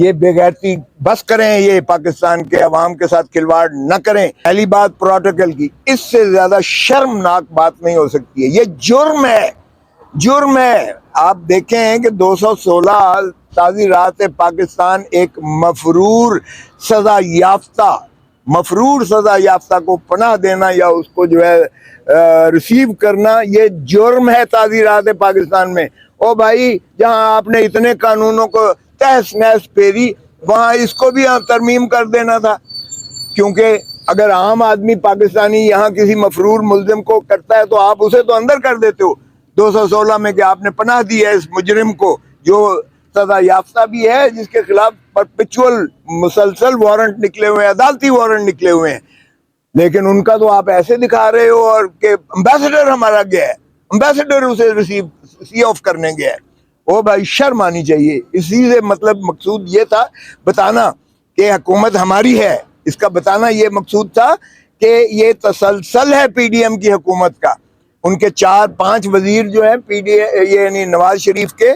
ये बेगैरती बस करें, ये पाकिस्तान के अवाम के साथ खिलवाड़ न करें। पहली बात प्रोटोकॉल की, इससे ज्यादा शर्मनाक बात नहीं हो सकती है। ये जुर्म है, जुर्म है। आप देखें कि 216 ताज़ी रात पाकिस्तान एक मफरूर सजा याफ्ता को पनाह देना या उसको जो है रिसीव करना, ये जुर्म है ताज़ी रात पाकिस्तान में। ओ भाई, जहां आपने इतने कानूनों को तहस नहस फेरी, वहां इसको भी तरमीम कर देना था। क्योंकि अगर आम आदमी पाकिस्तानी यहाँ किसी मफरूर मुल्जिम को करता है तो आप उसे तो अंदर कर देते हो 216 में, कि आपने पनाह दी है इस मुजरिम को जो सजा याफ्ता भी है, जिसके खिलाफ परपेचुअल मुसलसल वारंट निकले हुए हैं, अदालती वारंट निकले हुए हैं। लेकिन उनका तो आप ऐसे दिखा रहे हो और कि एम्बेसडर हमारा गया है, एम्बेसडर उसे रिसीव सी ऑफ करने गया है। ओ भाई, शर्म आनी चाहिए। इसी से मतलब मकसूद ये था बताना कि हुकूमत हमारी है, इसका बताना ये मकसूद था कि ये तसलसल है पीडीएम की हुकूमत का। उनके 4-5 वजीर जो है पीडीएम, ये यानी नवाज शरीफ के,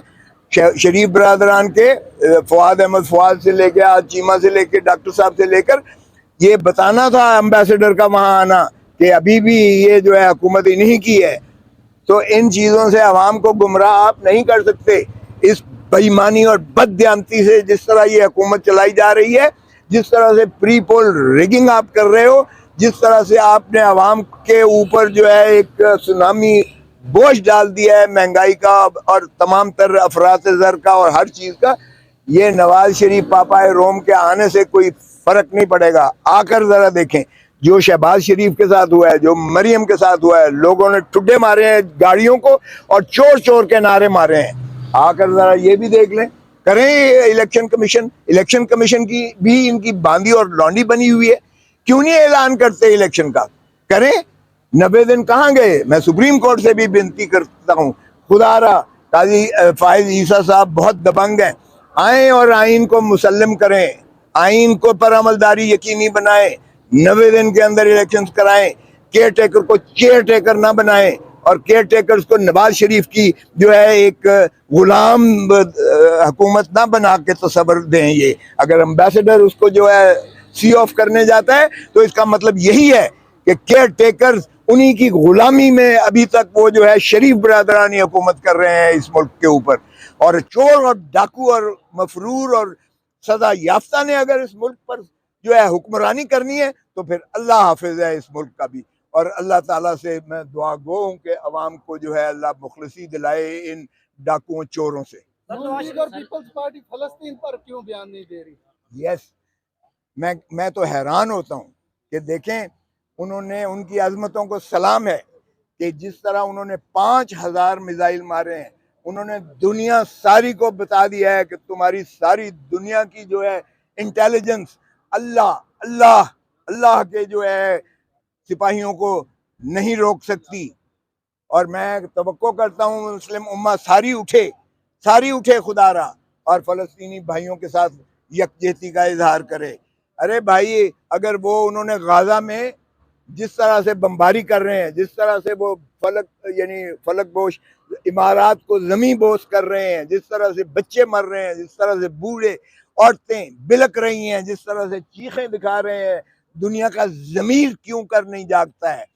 शरीफ बरदरान के, फवाद अहमद फवाद से लेकर, आज चीमा से लेकर, डॉक्टर साहब से लेकर, ये बताना था एम्बेसडर का वहां आना कि अभी भी ये जो है हुकूमत इन्हीं की है। तो इन चीज़ों से आवाम को गुमराह आप नहीं कर सकते। इस बेईमानी और बददियानती से जिस तरह ये हुकूमत चलाई जा रही है, जिस तरह से प्री पोल रिगिंग आप कर रहे हो, जिस तरह से आपने आवाम के ऊपर जो है एक सुनामी बोझ डाल दिया है महंगाई का और तमाम तर अफरात ज़र का और हर चीज़ का, ये नवाज शरीफ पापाए रोम के आने से कोई फर्क नहीं पड़ेगा। आकर ज़रा देखें जो शहबाज शरीफ के साथ हुआ है, जो मरियम के साथ हुआ है। लोगों ने ठुड्डे मारे हैं गाड़ियों को और चोर चोर के नारे मारे हैं। आकर जरा ये भी देख लें, करें इलेक्शन कमीशन की भी इनकी बांदी और लौंडी बनी हुई है। क्यों नहीं ऐलान करते इलेक्शन का? करें। 90 दिन कहाँ गए? मैं सुप्रीम कोर्ट से भी विनती करता हूँ, खुदारा काजी फायज ईसा साहब बहुत दबंग हैं, आए और आइन को मुसल्लम करें, आइन को पर अमलदारी यकीनी बनाएं, 90 दिन के अंदर इलेक्शंस कराएं, केयर टेकर को चेयर टेकर ना बनाएं और केयर टेकर्स को नवाज शरीफ की जो है एक गुलाम हुकूमत ना बना के तस्वर दें। ये अगर एम्बेसडर उसको जो है सी ऑफ करने जाता है तो इसका मतलब यही है कि केयर टेकर्स उन्हीं की गुलामी में अभी तक वो जो है शरीफ बरदरानी हुकूमत कर रहे हैं इस मुल्क के ऊपर। और चोर और डाकू और मफरूर और सजा याफ्ता ने अगर इस मुल्क पर जो है हुक्मरानी करनी है तो फिर अल्लाह हाफिज है इस मुल्क का भी। और अल्लाह ताला से मैं दुआ गो हूँ कि अवाम को जो है अल्लाह मुखलसी दिलाए इन डाकुओं चोरों से। पीपल्स पार्टी फलस्तीन पर क्यों बयान नहीं दे रही? यस, मैं तो हैरान होता हूँ कि देखें, उन्होंने, उनकी अजमतों को सलाम है कि जिस तरह उन्होंने 5000 मिसाइल मारे हैं, उन्होंने दुनिया सारी को बता दिया है कि तुम्हारी सारी दुनिया की जो है इंटेलिजेंस अल्लाह अल्लाह अल्लाह के जो है सिपाहियों को नहीं रोक सकती। और मैं तवक्को करता हूँ मुस्लिम उम्मा सारी उठे खुदारा और फ़लस्तीनी भाइयों के साथ यकजहती का इजहार करे। अरे भाई, अगर वो उन्होंने गाजा में जिस तरह से बमबारी कर रहे हैं, जिस तरह से वो फलक बोश इमारात को ज़मीं बोस कर रहे हैं, जिस तरह से बच्चे मर रहे हैं, जिस तरह से बूढ़े औरतें बिलक रही हैं, जिस तरह से चीखें दिखा रहे हैं, दुनिया का ज़मीर क्यों कर नहीं जागता है?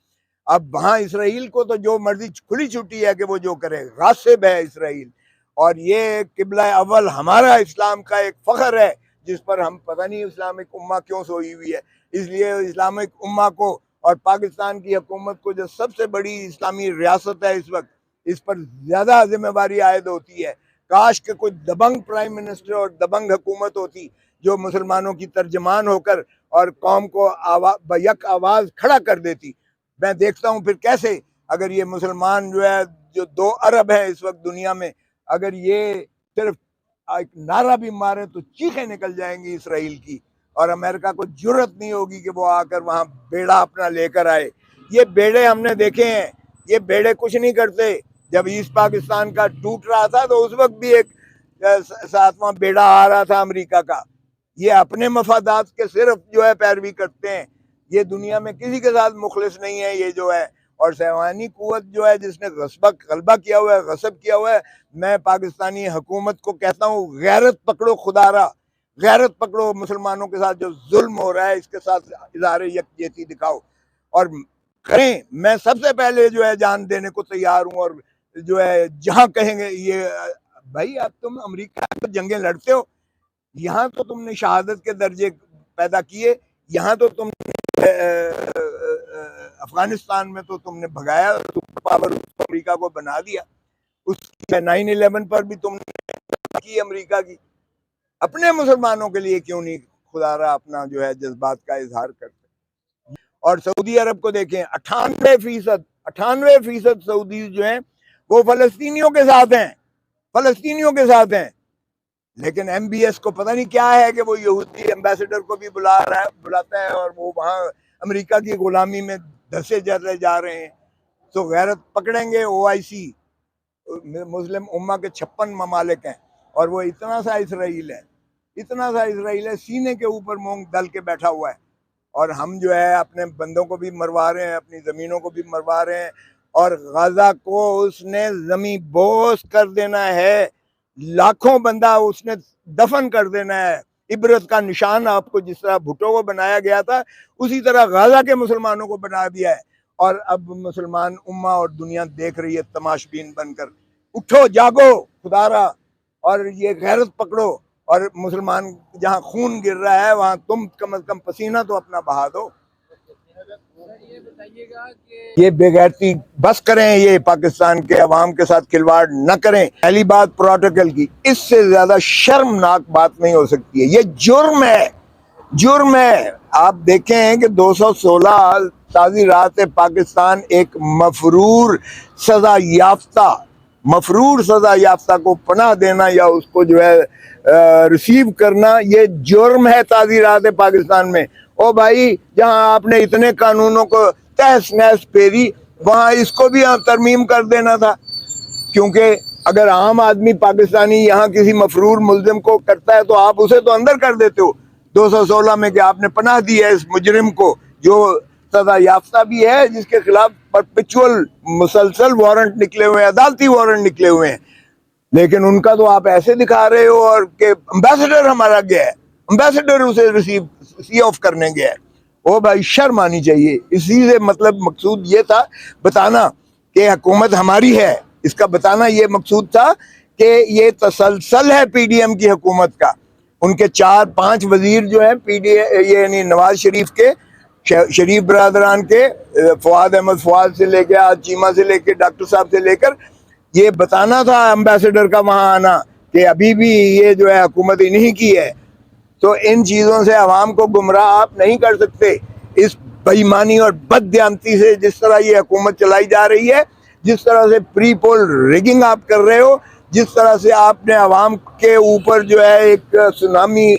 अब वहाँ इसराइल को तो जो मर्जी खुली छुट्टी है कि वो जो करे, गासिब है इसराइल। और ये किबला अव्वल हमारा इस्लाम का एक फ़ख्र है जिस पर हम पता नहीं इस्लामिक उम्मा क्यों सोई हुई है। इसलिए इस्लामिक उम्मा को और पाकिस्तान की हुकूमत को, जो सबसे बड़ी इस्लामी रियासत है इस वक्त, इस पर ज़्यादा जिम्मेवारी आयद होती है। काश के कोई दबंग प्राइम मिनिस्टर और दबंग हुकूमत होती जो मुसलमानों की तर्जमान होकर और कौम को यक आवाज़ खड़ा कर देती। मैं देखता हूँ फिर कैसे, अगर ये मुसलमान जो है, जो 2 अरब है इस वक्त दुनिया में, अगर ये सिर्फ एक नारा भी मारे तो चीखें निकल जाएंगी इसराइल की, और अमेरिका को जुर्रत नहीं होगी कि वो आकर वहाँ बेड़ा अपना लेकर आए। ये बेड़े हमने देखे हैं, ये बेड़े कुछ नहीं करते। जब ईस्ट पाकिस्तान का टूट रहा था तो उस वक्त भी एक 7वां बेड़ा आ रहा था अमेरिका का। ये अपने मफादात के सिर्फ जो है पैरवी करते हैं। ये दुनिया में किसी के साथ मुखलिस नहीं है ये जो है। और सैवानी कुव्वत जो है जिसने गलबा किया हुआ है, गसब किया हुआ है, मैं पाकिस्तानी हुकूमत को कहता हूँ गैरत पकड़ो खुदारा, गैरत पकड़ो, मुसलमानों के साथ जो जुल्म हो रहा है इसके साथ इज़हार यकजहती दिखाओ और करें। मैं सबसे पहले जो है जान देने को तैयार हूं और जो है जहां कहेंगे ये भाई अब तुम अमेरिका में जंगें लड़ते हो, यहाँ तो तुमने शहादत के दर्जे पैदा किए, यहाँ तो तुमने अफगानिस्तान में तो तुमने भगाया, सुपर पावर अमेरिका को बना दिया, उसकी 9/11 पर भी तुमने की अमेरिका की। अपने मुसलमानों के लिए क्यों नहीं खुदारा अपना जो है जज्बात का इजहार करते। और सऊदी अरब को देखें, 98% सऊदी जो हैं वो फलस्तीनियों के साथ हैं, फलस्तीनियों के साथ हैं। लेकिन MBS को पता नहीं क्या है कि वो यहूदी एम्बेसडर को भी बुलाता है और वो वहाँ अमेरिका की गुलामी में धसे चले जा रहे हैं। तो गैरत पकड़ेंगे। OIC मुस्लिम उम्मा के 56 ममालिक हैं और वो इतना सा इसराइल है, सीने के ऊपर मूंग दल के बैठा हुआ है। और हम जो है अपने बंदों को भी मरवा रहे हैं, अपनी ज़मीनों को भी मरवा रहे हैं और गाजा को उसने ज़मीन बोस कर देना है, लाखों बंदा उसने दफन कर देना है। इबरत का निशान आपको जिस तरह भुट्टो को बनाया गया था उसी तरह गाजा के मुसलमानों को बना दिया है। और अब मुसलमान उम्मा और दुनिया देख रही है तमाशबीन बनकर। उठो, जागो खुदारा और ये गैरत पकड़ो और मुसलमान जहाँ खून गिर रहा है वहाँ तुम कम से कम पसीना तो अपना बहा दो। ये बताइएगा कि ये बेगैरती बस करें, ये पाकिस्तान के अवाम के साथ खिलवाड़ न करें। पहली बात प्रोटोकॉल की, इससे ज्यादा शर्मनाक बात नहीं हो सकती है। ये जुर्म है, जुर्म है। आप देखें कि 216 ताज़ी रात पाकिस्तान एक मफरूर सजा याफ्ता को पनाह देना या उसको जो है रिसीव करना, ये जुर्म है ताज़ी रात पाकिस्तान में। ओ भाई, जहां आपने इतने कानूनों को तहस नहस फेरी वहां इसको भी तरमीम कर देना था। क्योंकि अगर आम आदमी पाकिस्तानी यहाँ किसी मफरूर मुल्जिम को करता है तो आप उसे तो अंदर कर देते हो 216 में, कि आपने पनाह दी है इस मुजरिम को जो सजा याफ्ता भी है, जिसके खिलाफ परपेचुअल मुसलसल वारंट निकले हुए हैं, अदालती वारंट निकले हुए हैं। लेकिन उनका तो आप ऐसे दिखा रहे हो और कि एम्बेसडर हमारा गया है, एम्बेसडर उसे रिसीव सी ऑफ करने गया है। ओ भाई, शर्म आनी चाहिए। इसी से मतलब मकसूद ये था बताना कि हुकूमत हमारी है, इसका बताना ये मकसूद था कि ये तसलसल है PDM की हुकूमत का। उनके 4-5 वजीर जो है PDM ये यानी नवाज शरीफ के, शरीफ बरादरान के, फवाद अहमद फवाद से लेकर आज चीमा से लेकर डॉक्टर साहब से लेकर, ये बताना था एम्बेसडर का वहां आना कि अभी भी ये जो है हुकूमत इन्हीं की है। तो इन चीज़ों से आवाम को गुमराह आप नहीं कर सकते। इस बेईमानी और बददियानती से जिस तरह ये हुकूमत चलाई जा रही है, जिस तरह से प्री पोल रिगिंग आप कर रहे हो, जिस तरह से आपने आवाम के ऊपर जो है एक सुनामी